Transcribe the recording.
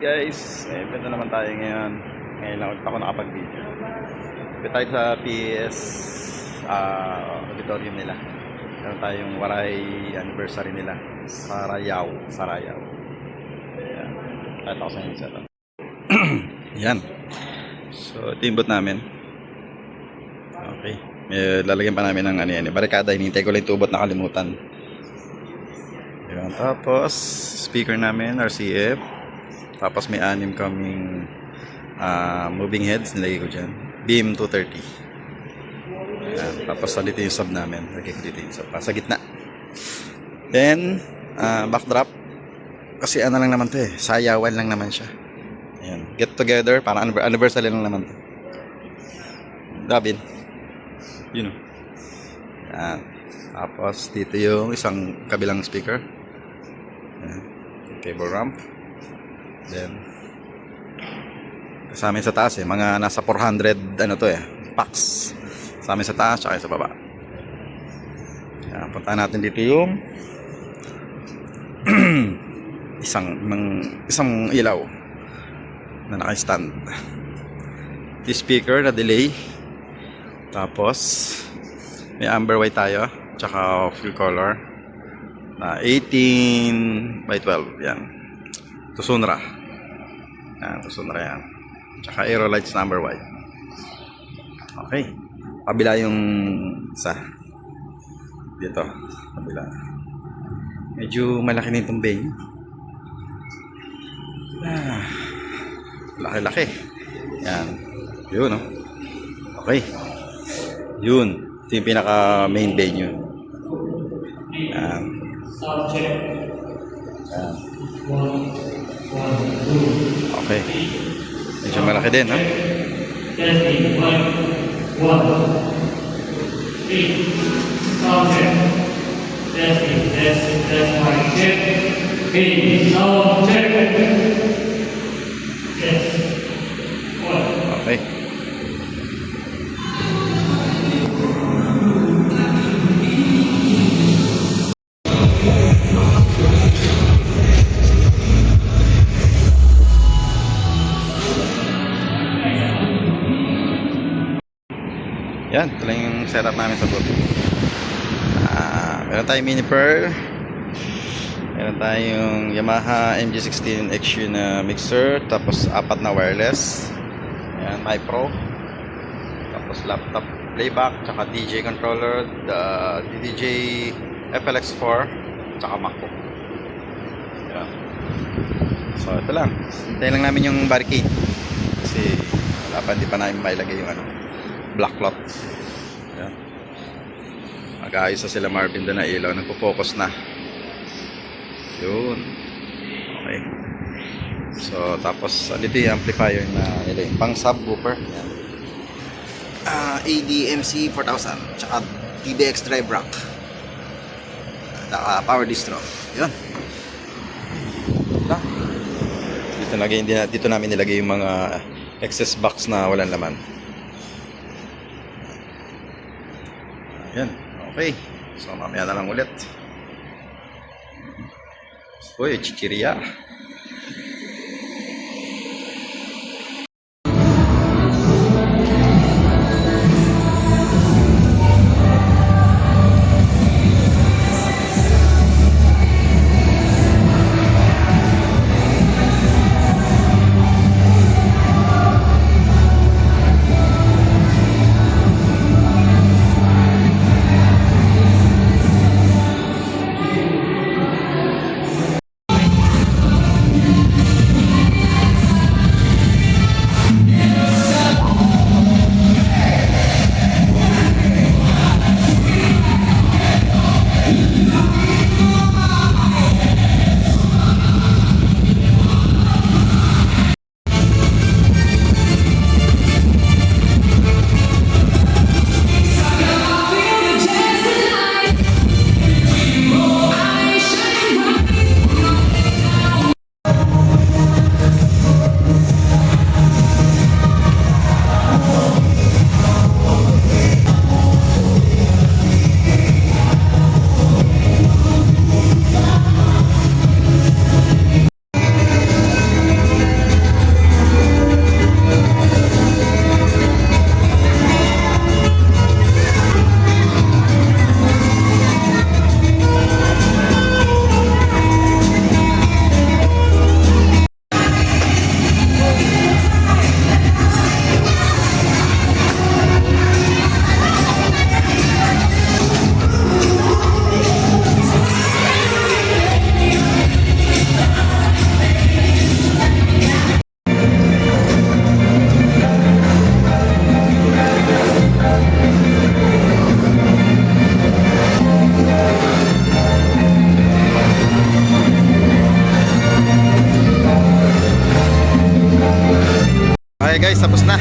Guys, ito na naman tayo ngayon. Ngayon lang ulit ako nakapag-video. Ito tayo sa PS auditorium nila. Meron tayong Waray anniversary nila. Sarayaw. Ayan. Kahit ako sa inyo sa ito. Yan. So, ito yung boot namin. Okay. May lalagyan pa namin ng ano yan. Barikada. Hinintay ko lang ito boot, nakalimutan. Ayan. Tapos, speaker namin, RCF. Tapos may 6 kaming moving heads, nilagay ko dyan. Beam 230. Ayan. Tapos dito yung sub namin. Lagay ko dito yung sub. Sa gitna. Then, backdrop. Kasi ano lang naman to eh. Sayawan lang naman siya. Ayan. Get together. Parang anniversary lang naman to. David. You know. Ayan. Tapos dito yung isang kabilang speaker. Ayan. Cable ramp. Then sa amin sa taas eh, mga nasa 400 ano to eh, packs. Sa amin sa taas at sa baba. Kaya punta natin dito yung isang ilaw na naka-stand. This speaker na delay. Tapos may amber white tayo, tsaka full color na 18/12 yan. Tusunra. Yan, Tusunra yan. Tsaka aero lights number white. Okay. Kabila yung isa. Dito. Kabila. Medyo malaki na itong bay. Laki-laki. Yan. Yun, no? Okay. Yun. Ito yung pinaka main bay nyo. Yan. Yan. Okay. Medyo malaki din, ha? Testing, 1, 2, 3, sound check. Testing, mic check. Sound check. Test. 1. Okay. Yan, ito lang yung setup namin sa boot. Meron tayong mini pearl. Meron tayong Yamaha MG16 XU na mixer. Tapos 4 na wireless. Yan, My Pro. Tapos laptop playback. Tsaka DJ controller. DJ FLX4. Tsaka MacBook. Yan. So ito lang. Hintayin lang namin yung barricade. Kasi wala pa, hindi pa namin mailagay yung black cloth. Yan. Mag-aayos na sila Marvin doon na ilaw. Nagpo-focus na. Yun. Okay. So, tapos dito yung amplifier na nila yung pang subwoofer. Yan. ADMC 4000. Tsaka TBX drive rack. Power distro. Yun. Dito namin nilagay yung mga excess box na walang laman. Yan, okay. So mamaya na lang ulit. Uy, chichirya. tayo guys, tapos na.